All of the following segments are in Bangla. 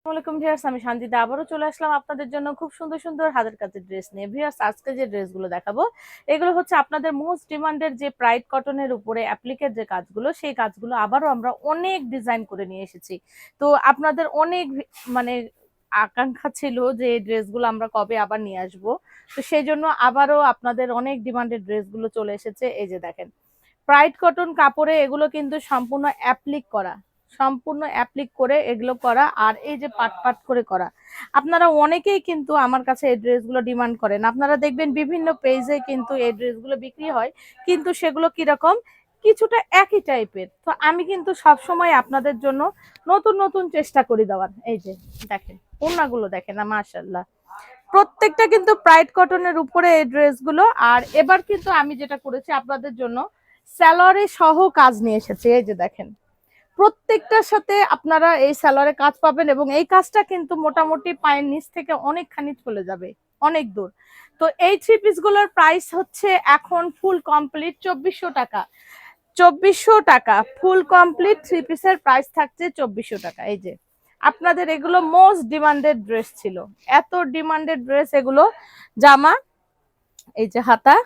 আসসালামাইকুম ভিউয়ার্স, আমি শান্তিতে আবারও চলে আসলাম আপনাদের জন্য খুব সুন্দর সুন্দর হাতের কাজের ড্রেস নিয়ে। ভিউয়ার্স, আজকে যে ড্রেসগুলো দেখাবো এগুলো হচ্ছে আপনাদের মোস্ট ডিমান্ডেড যে প্রাইড কটনের উপরে অ্যাপ্লিকের যে কাজগুলো, সেই কাজগুলো আবারও আমরা অনেক ডিজাইন করে নিয়ে এসেছি। তো আপনাদের অনেক মানে আকাঙ্ক্ষা ছিল যে এই ড্রেসগুলো আমরা কবে আবার নিয়ে আসবো। তো সেই জন্য আবারও আপনাদের অনেক ডিমান্ডেড ড্রেসগুলো চলে এসেছে। এই যে দেখেন, প্রাইড কটন কাপড়ে এগুলো কিন্তু সম্পূর্ণ অ্যাপ্লিক করা, সম্পূর্ণ অ্যাপ্লিক করে এগুলো করা, আর এই যে পাট পাট করে করা। আপনারা অনেকেই কিন্তু আমার কাছে এই ড্রেসগুলো ডিমান্ড করেন। আপনারা দেখবেন বিভিন্ন পেজে কিন্তু এই ড্রেসগুলো বিক্রি হয়, কিন্তু সেগুলো কিরকম কিছুটা একই টাইপের। তো আমি কিন্তু সব সময় আপনাদের জন্য নতুন নতুন চেষ্টা করি দেওয়ার। এই যে দেখেন, ওড়নাগুলো দেখেন না, মাশাআল্লাহ প্রত্যেকটা কিন্তু প্রাইড কটনের উপরে এই ড্রেসগুলো। আর এবার কিন্তু আমি যেটা করেছি আপনাদের জন্য স্যালোয়ারে সহ কাজ নিয়ে এসেছি। এই যে দেখেন, প্রত্যেকটার সাথে আপনারা এই স্যালোয়ারে কাজ পাবেন, এবং এই কাজটা কিন্তু মোটামুটি পায়ের নিচ থেকে অনেকখানি চলে যাবে, অনেক দূর। তো এই থ্রি পিস গুলোর প্রাইস হচ্ছে এখন ফুল কমপ্লিট 2400 টাকা। 2400 টাকা ফুল কমপ্লিট থ্রি পিসের প্রাইস থাকছে 2400 টাকা। এই যে আপনাদের এগুলো মোস্ট ডিমান্ডেড ড্রেস ছিল, এত ডিমান্ডেড ড্রেস এগুলো। জামা, এই যে হাতা,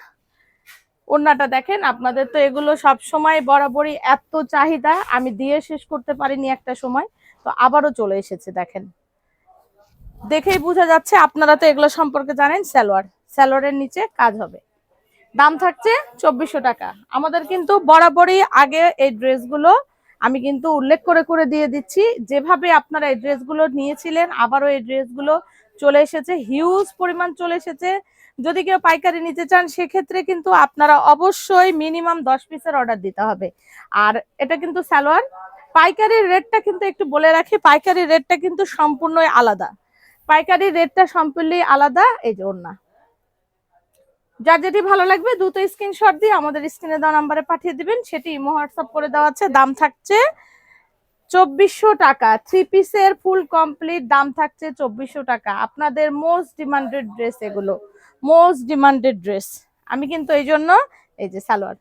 ওড়নাটা দেখেন। আপনাদের তো এগুলো সব সময় বরাবরই এত চাহিদা, আমি দিয়ে শেষ করতে পারিনি একটা সময়, তো আবারও চলে এসেছে। দেখেন, দেখেই বোঝা যাচ্ছে আপনারা তো এগুলো সম্পর্কে জানেন। স্যালোয়ারের নিচে কাজ হবে, দাম থাকছে 2400 টাকা। আমাদের কিন্তু বরাবরই আগে এই ড্রেসগুলো আমি কিন্তু উল্লেখ করে করে দিয়ে দিচ্ছি, যেভাবে আপনারা এই ড্রেসগুলো নিয়েছিলেন আবারও এই ড্রেসগুলো চলে এসেছে, হিউজ পরিমাণ চলে এসেছে। যদি কেউ পাইকারি নিতে চান সেক্ষেত্রে কিন্তু আপনারা অবশ্যই মিনিমাম 10 পিসের অর্ডার দিতে হবে। আর এটা কিন্তু সালোয়ার, পাইকারির রেটটা কিন্তু একটু বলে রাখি, পাইকারি রেটটা কিন্তু সম্পূর্ণই আলাদা, পাইকারি রেটটা সম্পূর্ণই আলাদা। এই যে ওড়না, যার যেটি ভালো লাগবে দ্রুত স্ক্রিনশট দিয়ে আমাদের স্ক্রিনে দেওয়া নাম্বারে পাঠিয়ে দিবেন, সেটি ইমো হোয়াটসঅ্যাপ করে দেওয়া আছে। দাম থাকছে 2400 টাকা। থ্রি পিসের ফুল কমপ্লিট দাম থাকছে 2400 টাকা। আপনাদের মোস্ট ডিমান্ডেড ড্রেস এগুলো, মোস্ট ডিমান্ডেড ড্রেস। আমি কিন্তু এই জন্য, এই যে সালোয়ার,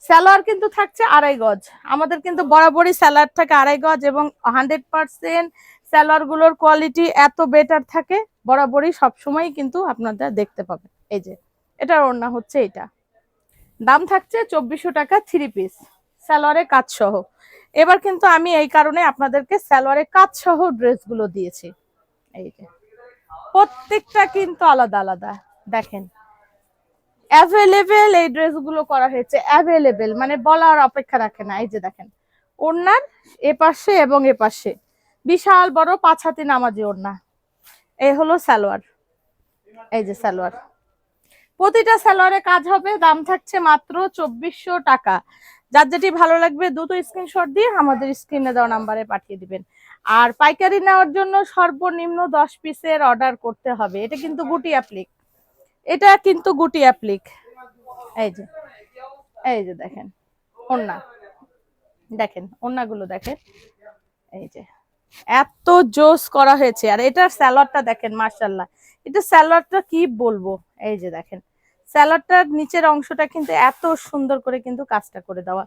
সালোয়ার কিন্তু থাকছে 2.5 গজ। আমাদের কিন্তু বরাবরই সালোয়ার থাকে 2.5 গজ, এবং 100% সালোয়ার গুলোর কোয়ালিটি এত বেটার থাকে বরাবরই, সবসময় কিন্তু আপনারা দেখতে পাবেন। এই যে এটার ওড়না হচ্ছে এটা, দাম থাকছে 2400 টাকা থ্রি পিস সালোয়ারে কাজ সহ। এবার কিন্তু আমি এই কারণে আপনাদেরকে সালোয়ারে কাজ সহ ড্রেসগুলো দিয়েছি। এই যে প্রত্যেকটা কিন্তু আলাদা আলাদা, দেখেন অ্যাভেলেবেল এই ড্রেসগুলো করা হয়েছে, অ্যাভেলেবেল মানে বলার অপেক্ষা রাখে না। এই যে দেখেন, ওড়নার এপাশে এবং এপাশে বিশাল বড় 5 হাতি নামাজি ওড়না। এই হলো সালোয়ার, এই যে সালোয়ার, প্রতিটা সালোয়ারে কাজ হবে। দাম থাকছে মাত্র 2400 টাকা। যার যেটি ভালো লাগবে দ্রুত স্ক্রিনশট দিয়ে আমাদের স্ক্রিনে দেওয়া নাম্বারে পাঠিয়ে দিবেন। আর পাইকারি নেওয়ার জন্য সর্বনিম্ন 10 পিসের অর্ডার করতে হবে। এটা কিন্তু গুটি অ্যাপ্লিক, এটা কিন্তু গুটি অ্যাপ্লিক। এই যে, এই যে দেখেন ওড়না, দেখেন ওড়নাগুলো দেখেন। এই যে এত জোস করা হয়েছে। আর এটার স্যালাডটা দেখেন, মাশাআল্লাহ, এটা স্যালাডটা কি বলবো। এই যে দেখেন, স্যালাডটার নিচের অংশটা কিন্তু এত সুন্দর করে কিন্তু কাজটা করে দেওয়া।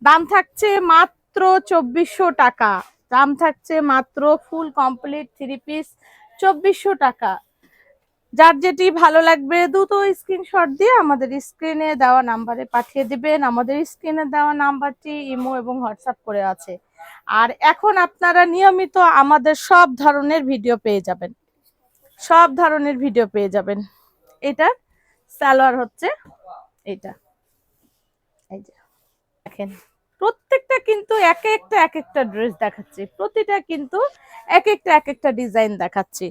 দাম থাকছে মাত্র 2400 টাকা। দাম থাকছে মাত্র ফুল কমপ্লিট থ্রি পিস 2400 টাকা। যার যেটি ভালো লাগবে দ্রুত স্ক্রিনশট দিয়ে আমাদের স্ক্রিনে দেওয়া নাম্বারে পাঠিয়ে দিবেন। আমাদের স্ক্রিনে দেওয়া নাম্বারটি ইমো এবং হোয়াটসঅ্যাপ করে আছে। আর এখন আপনারা নিয়মিত আমাদের সব ধরনের ভিডিও পেয়ে যাবেন, সব ধরনের ভিডিও পেয়ে যাবেন। এটা সালোয়ার হচ্ছে এটা, এই যে দেখেন, প্রত্যেকটা কিন্তু এক একটা ড্রেস দেখাচ্ছি, প্রতিটা কিন্তু এক একটা ডিজাইন দেখাচ্ছি।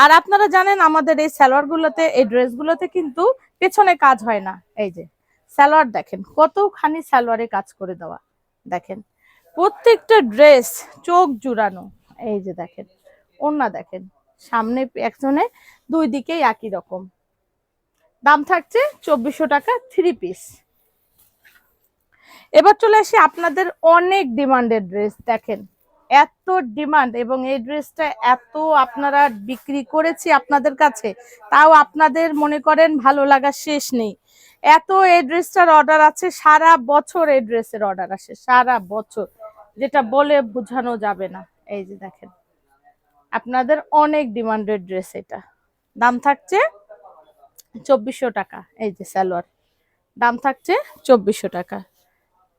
আর আপনারা জানেন আমাদের এই সালোয়ার গুলোতে, এই ড্রেস গুলোতে কিন্তু পেছনে কাজ হয় না। এই যে সালোয়ার দেখেন, কতখানি সালোয়ারে কাজ করে দেওয়া। দেখেন প্রত্যেকটা ড্রেস চোখ জুড়ানো। এই যে দেখেন ওড়না, দেখেন সামনে পেছনে দুই দিকেই একই রকম। দাম থাকছে 2400 টাকা থ্রি পিস। এবার চলে আসি আপনাদের অনেক ডিমান্ডেড ড্রেস। দেখেন এত ডিমান্ড, এবং এই ড্রেসটা এত আপনারা বিক্রি করেছি আপনাদের কাছে, তাও আপনাদের মনে করেন ভালো লাগা শেষ নেই। এত এই ড্রেসটার অর্ডার আছে, সারা বছর এই ড্রেসের অর্ডার আসে, সারা বছর, যেটা বলে বোঝানো যাবে না। এই যে দেখেন, আপনাদের অনেক ডিমান্ডেড ড্রেস এটা। দাম থাকছে 2400 টাকা। এই যে সালোয়ার, দাম থাকছে 2400 টাকা।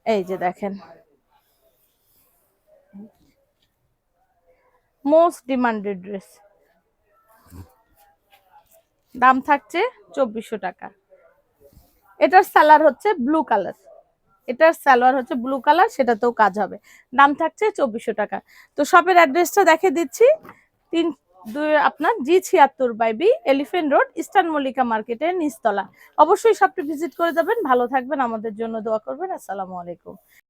এই যে দেখেন, মোস্ট ডিমান্ডেড ড্রেস, দাম থাকছে 2400 টাকা। এটার সালোয়ার হচ্ছে ব্লু কালার, এটার সালোয়ার হচ্ছে ব্লু কালার, সেটাতেও কাজ হবে। দাম থাকছে 2400 টাকা। তো শপের অ্যাড্রেসটা দেখে দিচ্ছি। আপনার G76/B, elephant road, eastern Mallika মার্কেটের নিচতলা। অবশ্যই শপটি ভিজিট করে যাবেন। ভালো থাকবেন, আমাদের জন্য দোয়া করবেন। আসসালামু আলাইকুম।